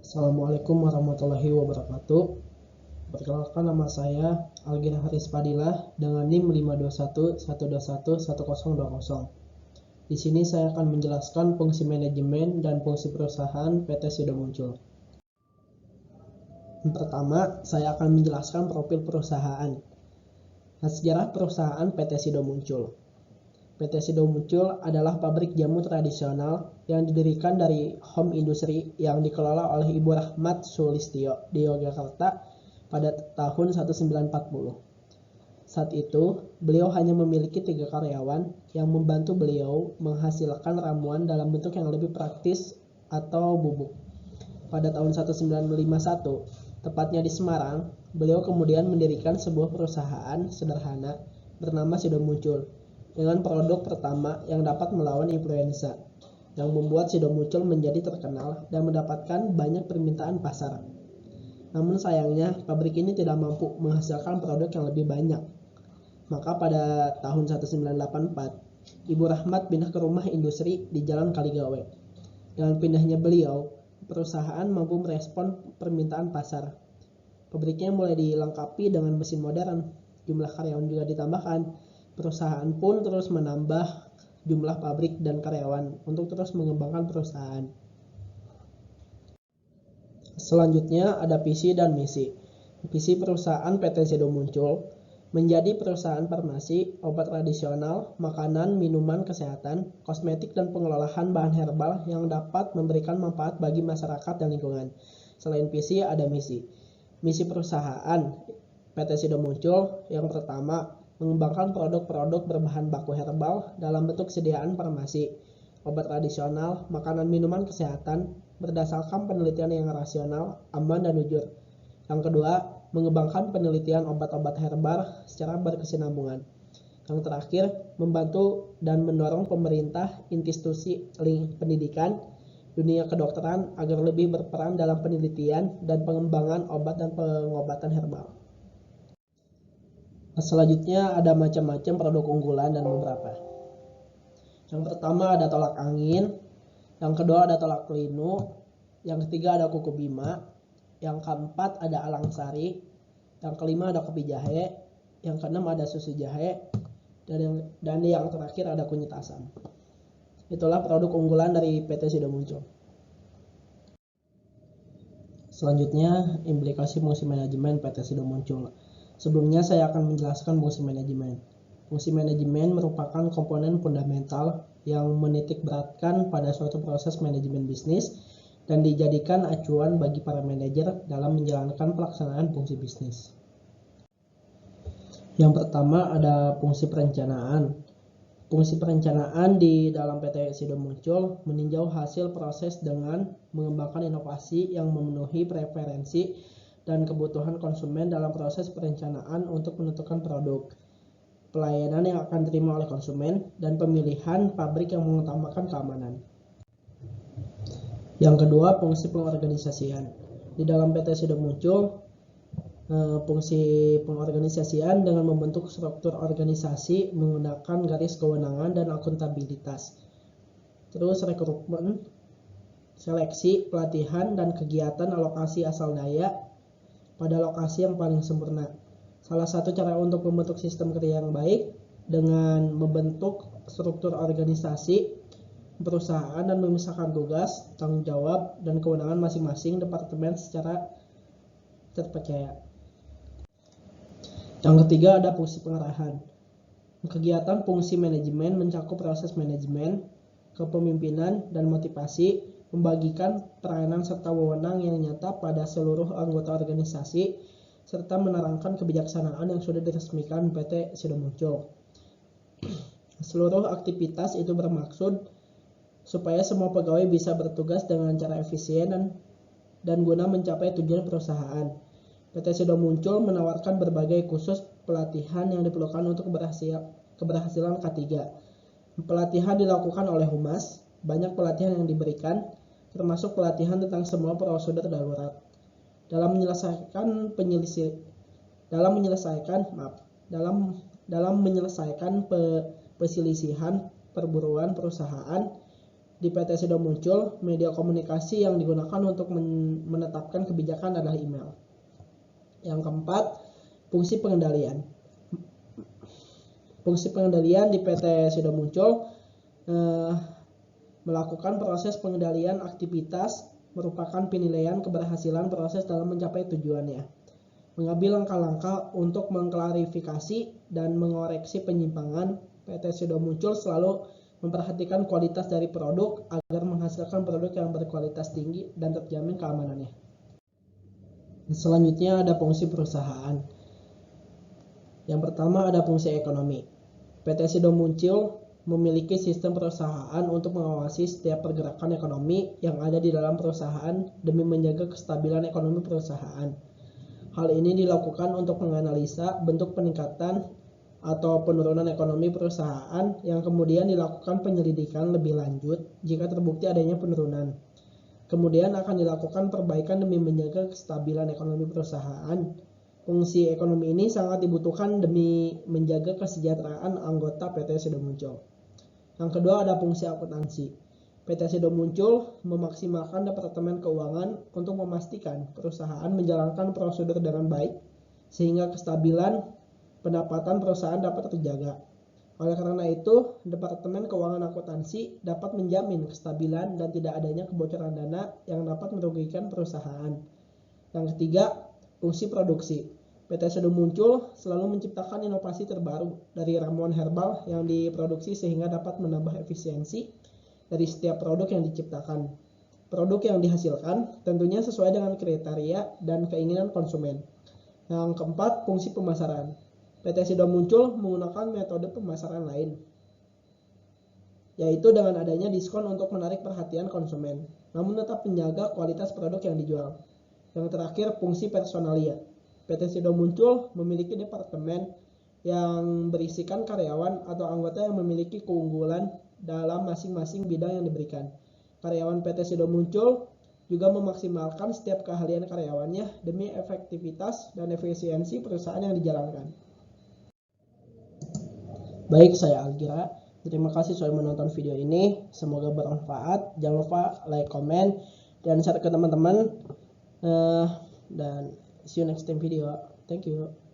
Assalamualaikum warahmatullahi wabarakatuh. Perkenalkan, nama saya Algina Haris Fadilah dengan NIM 52112110020. Di sini saya akan menjelaskan fungsi manajemen dan fungsi perusahaan PT Sido Muncul. Yang pertama, saya akan menjelaskan profil perusahaan. Sejarah perusahaan PT Sido Muncul. PT Sido Muncul adalah pabrik jamu tradisional yang didirikan dari home industry yang dikelola oleh Ibu Rahmat Sulistyo di Yogyakarta pada tahun 1940. Saat itu, beliau hanya memiliki 3 karyawan yang membantu beliau menghasilkan ramuan dalam bentuk yang lebih praktis atau bubuk. Pada tahun 1951, tepatnya di Semarang, beliau kemudian mendirikan sebuah perusahaan sederhana bernama Sido Muncul dengan produk pertama yang dapat melawan influenza, yang membuat Sido Muncul menjadi terkenal dan mendapatkan banyak permintaan pasar. Namun sayangnya, pabrik ini tidak mampu menghasilkan produk yang lebih banyak. Maka pada tahun 1984, Ibu Rahmat pindah ke rumah industri di Jalan Kaligawe. Dengan pindahnya beliau, perusahaan mampu merespon permintaan pasar. Pabriknya mulai dilengkapi dengan mesin modern, jumlah karyawan juga ditambahkan. Perusahaan pun terus menambah jumlah pabrik dan karyawan untuk terus mengembangkan perusahaan. Selanjutnya ada visi dan misi. Visi perusahaan PT Sido Muncul menjadi perusahaan farmasi, obat tradisional, makanan, minuman kesehatan, kosmetik, dan pengelolaan bahan herbal yang dapat memberikan manfaat bagi masyarakat dan lingkungan. Selain visi, ada misi. Misi perusahaan PT Sido Muncul yang pertama, mengembangkan produk-produk berbahan baku herbal dalam bentuk sediaan farmasi, obat tradisional, makanan minuman kesehatan berdasarkan penelitian yang rasional, aman, dan jujur. Yang kedua, mengembangkan penelitian obat-obat herbal secara berkesinambungan. Yang terakhir, membantu dan mendorong pemerintah, institusi pendidikan, dunia kedokteran agar lebih berperan dalam penelitian dan pengembangan obat dan pengobatan herbal. Selanjutnya ada macam-macam produk unggulan dan beberapa. Yang pertama ada tolak angin, yang kedua ada tolak linu, yang ketiga ada kuku bima, yang keempat ada alang sari, yang kelima ada kopi jahe, yang keenam ada susu jahe, dan yang terakhir ada kunyit asam. Itulah produk unggulan dari PT Sido Muncul. Selanjutnya implikasi fungsi manajemen PT Sido Muncul. Sebelumnya saya akan menjelaskan fungsi manajemen. Fungsi manajemen merupakan komponen fundamental yang menitik beratkan pada suatu proses manajemen bisnis dan dijadikan acuan bagi para manajer dalam menjalankan pelaksanaan fungsi bisnis. Yang pertama ada fungsi perencanaan. Fungsi perencanaan di dalam PT Sido Muncul meninjau hasil proses dengan mengembangkan inovasi yang memenuhi preferensi dan kebutuhan konsumen dalam proses perencanaan untuk menentukan produk, pelayanan yang akan diterima oleh konsumen, dan pemilihan pabrik yang mengutamakan keamanan. Yang kedua, fungsi pengorganisasian. Di dalam PT Sido Muncul, fungsi pengorganisasian dengan membentuk struktur organisasi menggunakan garis kewenangan dan akuntabilitas. Terus rekrutmen, seleksi, pelatihan, dan kegiatan alokasi asal daya pada lokasi yang paling sempurna. Salah satu cara untuk membentuk sistem kerja yang baik dengan membentuk struktur organisasi perusahaan dan memisahkan tugas, tanggung jawab, dan kewenangan masing-masing departemen secara terpercaya. Yang ketiga ada fungsi pengarahan. Kegiatan fungsi manajemen mencakup proses manajemen, kepemimpinan, dan motivasi, membagikan peranan serta wewenang yang nyata pada seluruh anggota organisasi, serta menerangkan kebijaksanaan yang sudah diresmikan PT Sido Muncul. Seluruh aktivitas itu bermaksud supaya semua pegawai bisa bertugas dengan cara efisien dan guna mencapai tujuan perusahaan. PT Sido Muncul menawarkan berbagai kursus pelatihan yang diperlukan untuk keberhasilan K3. Pelatihan dilakukan oleh Humas, banyak pelatihan yang diberikan, termasuk pelatihan tentang semua prosedur darurat. Dalam menyelesaikan perselisihan perburuan perusahaan, di PT Sido Muncul, media komunikasi yang digunakan untuk menetapkan kebijakan adalah email. Yang keempat, fungsi pengendalian. Fungsi pengendalian di PT Sido Muncul melakukan proses pengendalian aktivitas merupakan penilaian keberhasilan proses dalam mencapai tujuannya. Mengambil langkah-langkah untuk mengklarifikasi dan mengoreksi penyimpangan, PT Sido Muncul selalu memperhatikan kualitas dari produk agar menghasilkan produk yang berkualitas tinggi dan terjamin keamanannya. Selanjutnya ada fungsi perusahaan. Yang pertama ada fungsi ekonomi. PT Sido Muncul memiliki sistem perusahaan untuk mengawasi setiap pergerakan ekonomi yang ada di dalam perusahaan demi menjaga kestabilan ekonomi perusahaan. Hal ini dilakukan untuk menganalisa bentuk peningkatan atau penurunan ekonomi perusahaan yang kemudian dilakukan penyelidikan lebih lanjut jika terbukti adanya penurunan. Kemudian akan dilakukan perbaikan demi menjaga kestabilan ekonomi perusahaan. Fungsi ekonomi ini sangat dibutuhkan demi menjaga kesejahteraan anggota PT Sido Muncul. Yang kedua ada fungsi akuntansi. PT Sido Muncul memaksimalkan Departemen Keuangan untuk memastikan perusahaan menjalankan prosedur dengan baik sehingga kestabilan pendapatan perusahaan dapat terjaga. Oleh karena itu, Departemen Keuangan Akuntansi dapat menjamin kestabilan dan tidak adanya kebocoran dana yang dapat merugikan perusahaan. Yang ketiga, fungsi produksi. PT Sido Muncul selalu menciptakan inovasi terbaru dari ramuan herbal yang diproduksi sehingga dapat menambah efisiensi dari setiap produk yang diciptakan. Produk yang dihasilkan tentunya sesuai dengan kriteria dan keinginan konsumen. Yang keempat, fungsi pemasaran. PT Sido Muncul menggunakan metode pemasaran lain, yaitu dengan adanya diskon untuk menarik perhatian konsumen, namun tetap menjaga kualitas produk yang dijual. Yang terakhir, fungsi personalia. PT Sido Muncul memiliki departemen yang berisikan karyawan atau anggota yang memiliki keunggulan dalam masing-masing bidang yang diberikan. Karyawan PT Sido Muncul juga memaksimalkan setiap keahlian karyawannya demi efektivitas dan efisiensi perusahaan yang dijalankan. Baik, saya Algira. Terima kasih sudah menonton video ini. Semoga bermanfaat. Jangan lupa like, comment, dan share ke teman-teman. Dan see you next time video. Thank you.